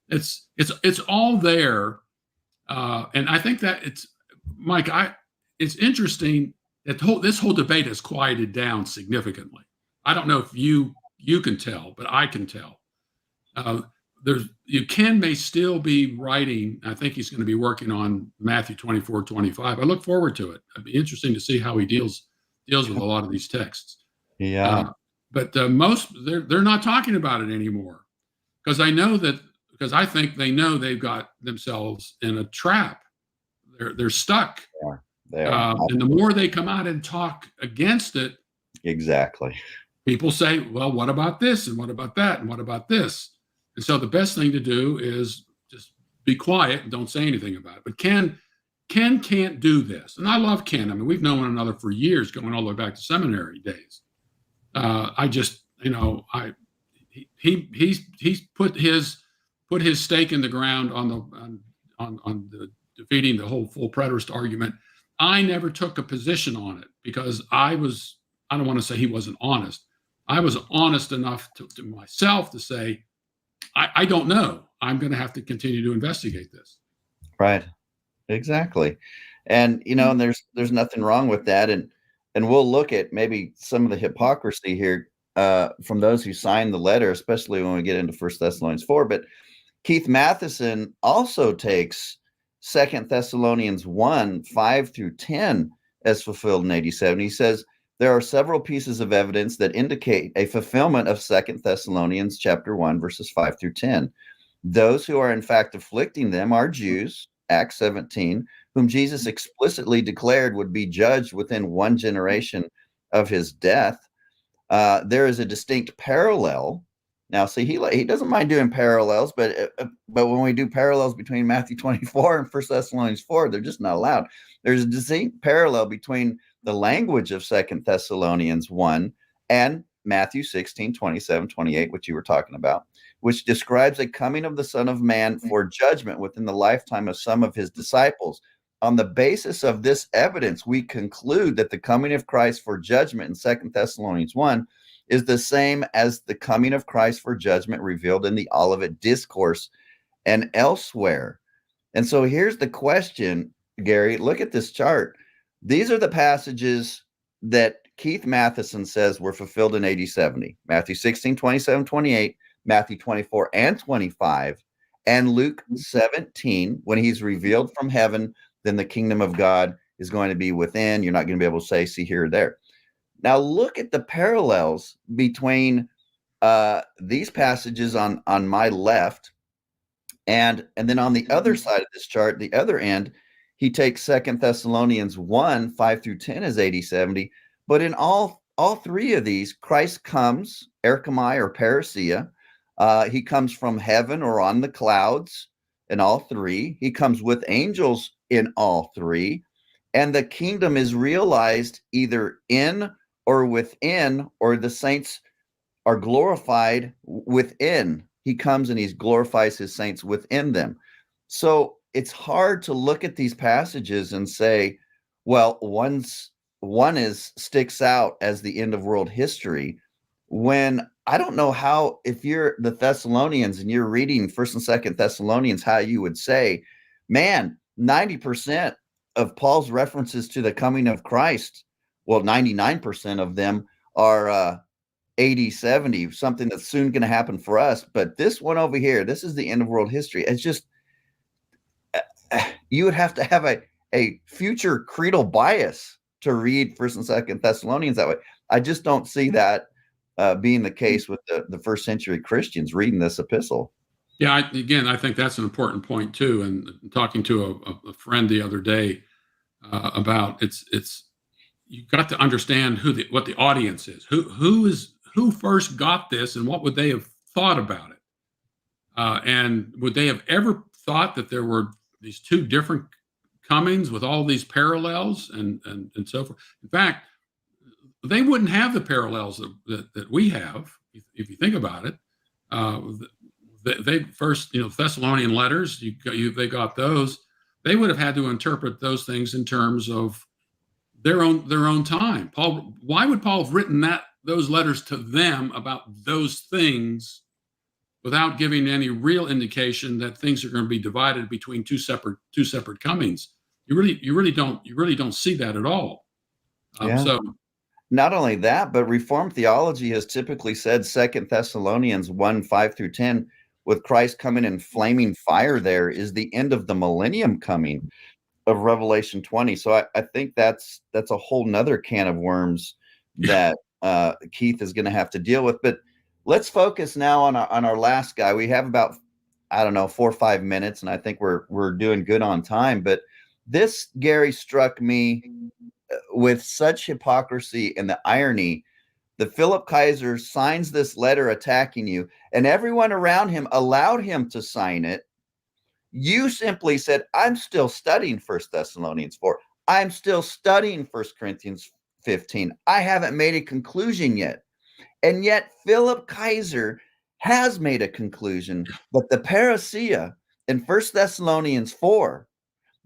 it's all there, and I think that Mike. It's interesting that this whole debate has quieted down significantly. I don't know if you can tell, but I can tell. Ken may still be writing. I think he's going to be working on Matthew 24:25. I look forward to it. It'd be interesting to see how he deals with a lot of these texts. Yeah. But most they're not talking about it anymore because I think they know they've got themselves in a trap. They're stuck. They are. And the more they come out and talk against it, Exactly. people say, well, what about this? And what about that? And what about this? And so the best thing to do is just be quiet and don't say anything about it. But Ken can't do this. And I love Ken. I mean, we've known one another for years, going all the way back to seminary days. He's put his stake in the ground on the defeating the whole full preterist argument. I never took a position on it because I don't want to say he wasn't honest. I was honest enough to myself to say, I don't know. I'm going to have to continue to investigate this. Right. Exactly. And, and there's nothing wrong with that. And we'll look at maybe some of the hypocrisy here from those who signed the letter, especially when we get into 1 Thessalonians 4. But Keith Matheson also takes 2 Thessalonians 1, 5 through 10 as fulfilled in AD 70. He says, there are several pieces of evidence that indicate a fulfillment of 2 Thessalonians chapter 1, verses 5 through 10. Those who are in fact afflicting them are Jews, Acts 17, whom Jesus explicitly declared would be judged within one generation of his death. There is a distinct parallel. Now, see, he doesn't mind doing parallels, but when we do parallels between Matthew 24 and 1 Thessalonians 4, they're just not allowed. There's a distinct parallel between the language of 2 Thessalonians 1 and Matthew 16, 27, 28, which you were talking about, which describes a coming of the Son of Man for judgment within the lifetime of some of his disciples. On the basis of this evidence, we conclude that the coming of Christ for judgment in 2 Thessalonians 1 is the same as the coming of Christ for judgment revealed in the Olivet Discourse and elsewhere. And so here's the question, Gary. Look at this chart. These are the passages that Keith Matheson says were fulfilled in AD 70. Matthew 16, 27, 28, Matthew 24 and 25, and Luke 17, when he's revealed from heaven, then the kingdom of God is going to be within. You're not going to be able to say, see here or there. Now look at the parallels between these passages on my left, and then on the other side of this chart, the other end, he takes 2 Thessalonians 1, 5 through 10 as AD 70. But in all three of these, Christ comes, erchomai or parousia. He comes from heaven or on the clouds in all three. He comes with angels in all three. And the kingdom is realized either in or within, or the saints are glorified within. He comes and he glorifies his saints within them. So it's hard to look at these passages and say, well, one is sticks out as the end of world history, when I don't know how, if you're the Thessalonians and you're reading First and Second Thessalonians, how you would say, man, 90% of Paul's references to the coming of Christ, well, 99% of them are 80, 70, something that's soon going to happen for us. But this one over here, this is the end of world history. It's just, you would have to have a future creedal bias to read First and Second Thessalonians that way. I just don't see that being the case with the first century Christians reading this epistle. Yeah, I think that's an important point too. And talking to a friend the other day about it's you've got to understand what the audience is, who first got this, and what would they have thought about it, and would they have ever thought that there were these two different comings with all these parallels and so forth. In fact, they wouldn't have the parallels that we have if you think about it. They first, Thessalonian letters, they got those. They would have had to interpret those things in terms of their own time. Why would Paul have written those letters to them about those things without giving any real indication that things are going to be divided between two separate comings? You really don't see that at all. So not only that, but Reformed theology has typically said 2 Thessalonians 1:5-10, with Christ coming in flaming fire, there is the end of the millennium coming of Revelation 20. So I think that's a whole nother can of worms that Keith is going to have to deal with. But let's focus now on our last guy. We have about, 4 or 5 minutes, and I think we're doing good on time. But this, Gary, struck me with such hypocrisy and the irony that Philip Kaiser signs this letter attacking you, and everyone around him allowed him to sign it. You simply said, I'm still studying 1 Thessalonians 4. I'm still studying 1 Corinthians 15. I haven't made a conclusion yet. And yet Philip Kaiser has made a conclusion that the parousia in 1 Thessalonians 4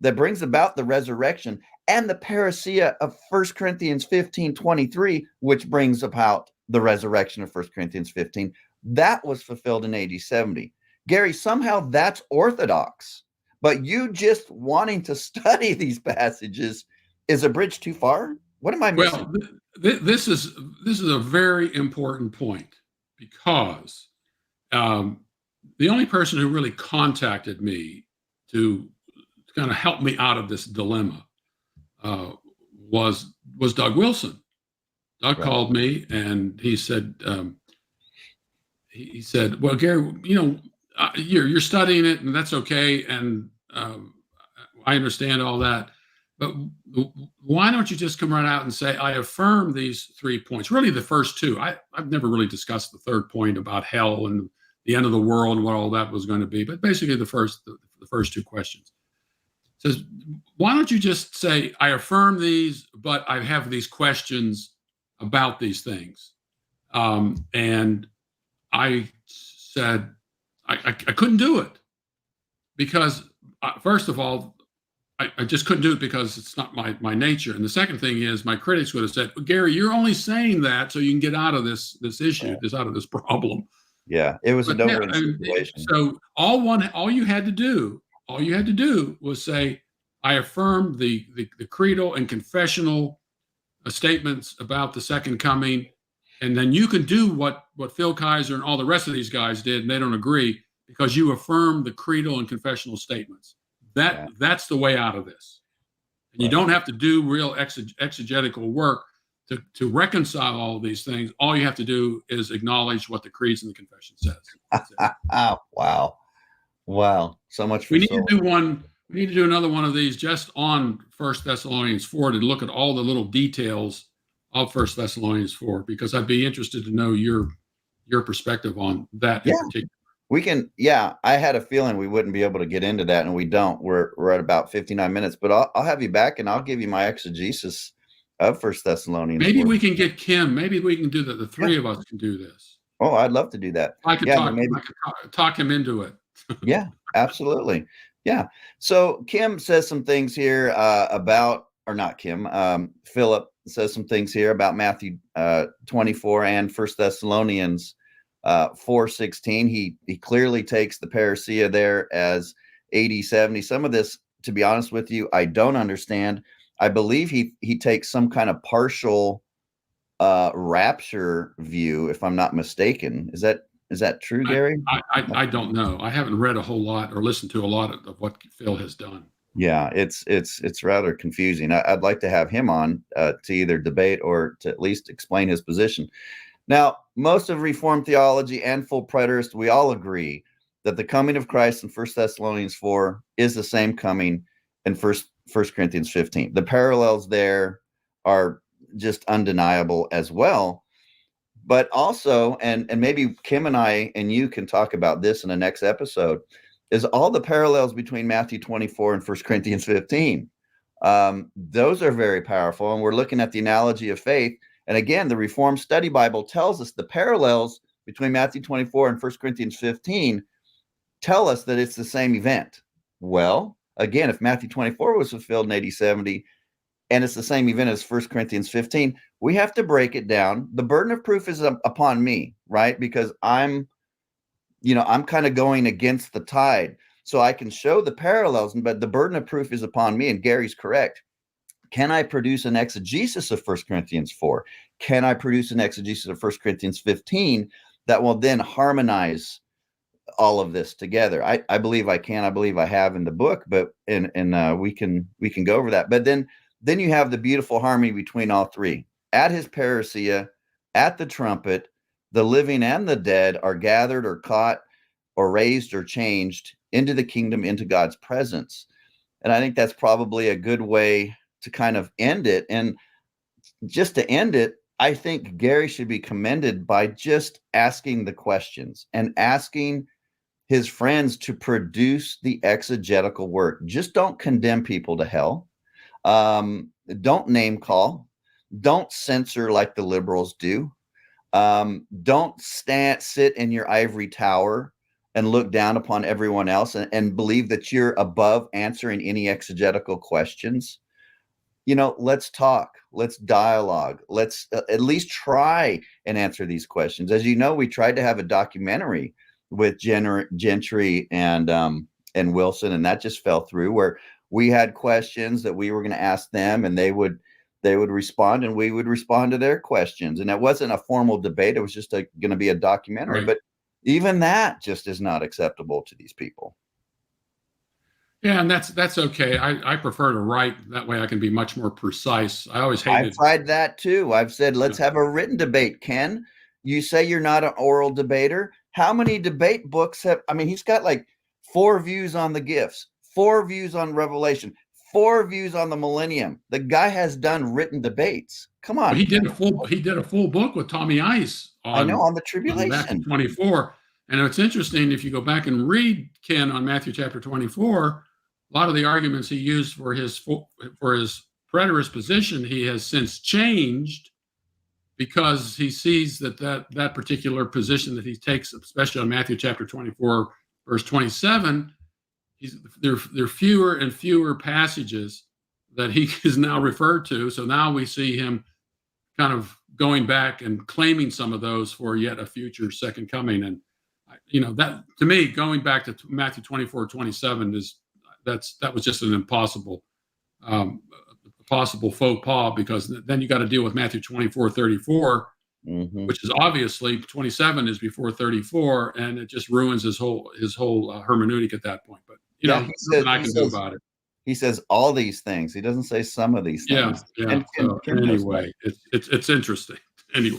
that brings about the resurrection, and the parousia of 1 Corinthians 15:23, which brings about the resurrection of 1 Corinthians 15, that was fulfilled in AD 70. Gary, somehow that's orthodox, but you just wanting to study these passages is a bridge too far? What am I missing? Well, this is a very important point, because the only person who really contacted me to kind of help me out of this dilemma was Doug Wilson. Doug called me and he said, well, Gary, you're studying it, and that's okay, and I understand all that, but why don't you just come right out and say, I affirm these 3 points, really the first two. I've never really discussed the third point about hell and the end of the world and what all that was going to be, but basically the first two questions. Says, why don't you just say, I affirm these, but I have these questions about these things? And I said, I couldn't do it because, first of all, I just couldn't do it because it's not my nature. And the second thing is, my critics would have said, well, Gary, you're only saying that so you can get out of this issue, out of this problem. Yeah, it was a no-win situation. So all you had to do was say, I affirm the creedal and confessional statements about the second coming, and then you can do what Phil Kaiser and all the rest of these guys did, and they don't agree, because you affirm the creedal and confessional statements. That's the way out of this. And you don't have to do real exegetical work to reconcile all of these things. All you have to do is acknowledge what the creeds and the confession says. Wow. So much for We need to do another one of these just on 1 Thessalonians 4 to look at all the little details of 1 Thessalonians 4, because I'd be interested to know your perspective on that in particular. We can, I had a feeling we wouldn't be able to get into that, and we don't. We're at about 59 minutes, but I'll have you back, and I'll give you my exegesis of 1 Thessalonians. Maybe we can get Kim. Maybe we can do that. The three of us can do this. Oh, I'd love to do that. I could talk him into it. Yeah, absolutely. Yeah. So Kim says some things here about, or not Kim, Philip says some things here about Matthew 24 and First Thessalonians 4:16. He clearly takes the parousia there as 80, 70. Some of this, to be honest with you, I don't understand. I believe he takes some kind of partial rapture view, if I'm not mistaken. Is that true, Gary? I don't know. I haven't read a whole lot or listened to a lot of what Phil has done. Yeah, it's rather confusing. I'd like to have him on to either debate or to at least explain his position. Now, most of Reformed theology and full preterists, we all agree that the coming of Christ in 1 Thessalonians 4 is the same coming in First Corinthians 15. The parallels there are just undeniable as well. But also, and maybe Kim and I and you can talk about this in the next episode, is all the parallels between Matthew 24 and 1 Corinthians 15. Those are very powerful. And we're looking at the analogy of faith. And again, the Reformed Study Bible tells us the parallels between Matthew 24 and 1 Corinthians 15 tell us that it's the same event. Well, again, if Matthew 24 was fulfilled in AD 70, and it's the same event as 1 Corinthians 15, we have to break it down. The burden of proof is upon me, right? Because I'm kind of going against the tide. So I can show the parallels, but the burden of proof is upon me. And Gary's correct. Can I produce an exegesis of 1 Corinthians 4? Can I produce an exegesis of 1 Corinthians 15 that will then harmonize all of this together? I believe I can. I believe I have in the book, but we can go over that. But then you have the beautiful harmony between all three. At his parousia, at the trumpet, the living and the dead are gathered or caught or raised or changed into the kingdom, into God's presence. And I think that's probably a good way to kind of end it. And just to end it, I think Gary should be commended by just asking the questions and asking his friends to produce the exegetical work. Just don't condemn people to hell. Don't name call. Don't censor like the liberals do. Don't sit in your ivory tower and look down upon everyone else and believe that you're above answering any exegetical questions. Let's talk, let's dialogue, let's at least try and answer these questions. As you know, we tried to have a documentary with Gentry and Wilson, and that just fell through, where we had questions that we were going to ask them, and they would respond, and we would respond to their questions. And it wasn't a formal debate. It was just going to be a documentary. Right. But even that just is not acceptable to these people. Yeah, and that's okay. I prefer to write. That way I can be much more precise. I always hated. I've tried that too. I've said, let's have a written debate. Ken, you say you're not an oral debater. How many debate books he's got like 4 views on the gifts, 4 views on Revelation, 4 views on the millennium. The guy has done written debates. Come on. Well, he did a full book with Tommy Ice on the tribulation. Matthew 24. And it's interesting, if you go back and read Ken on Matthew chapter 24, a lot of the arguments he used for his preterist position, he has since changed, because he sees that particular position that he takes, especially on Matthew chapter 24, verse 27, there are fewer and fewer passages that he is now referred to. So now we see him kind of going back and claiming some of those for yet a future second coming. And that, to me, going back to Matthew 24, 27 that was just an impossible possible faux pas, because then you got to deal with Matthew 24, 34, which is obviously 27 is before 34, and it just ruins his whole hermeneutic at that point. But nothing I can do about it. He says all these things. He doesn't say some of these things. Yeah. Anyway, it's interesting. Anyway.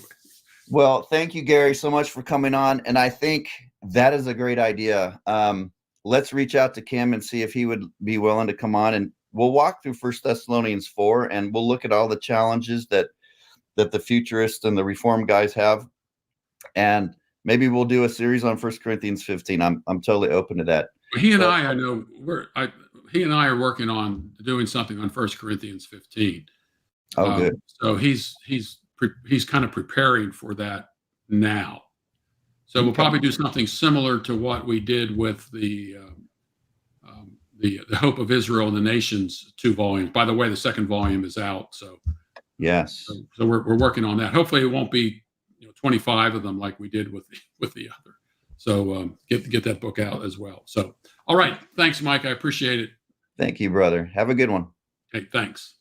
Well, thank you, Gary, so much for coming on. And I think that is a great idea. Let's reach out to Kim and see if he would be willing to come on, and we'll walk through 1 Thessalonians 4, and we'll look at all the challenges that the futurists and the Reformed guys have. And maybe we'll do a series on 1 Corinthians 15. I'm totally open to that. He and he and I are working on doing something on 1 Corinthians 15. Oh, good. So he's kind of preparing for that now. So we'll probably do something similar to what we did with the the Hope of Israel and the Nations, 2 volumes. By the way, the second volume is out, so Yes. so we're working on that. Hopefully, it won't be 25 of them like we did with the other. So get that book out as well. So all right, thanks, Mike. I appreciate it. Thank you, brother. Have a good one. Okay, thanks.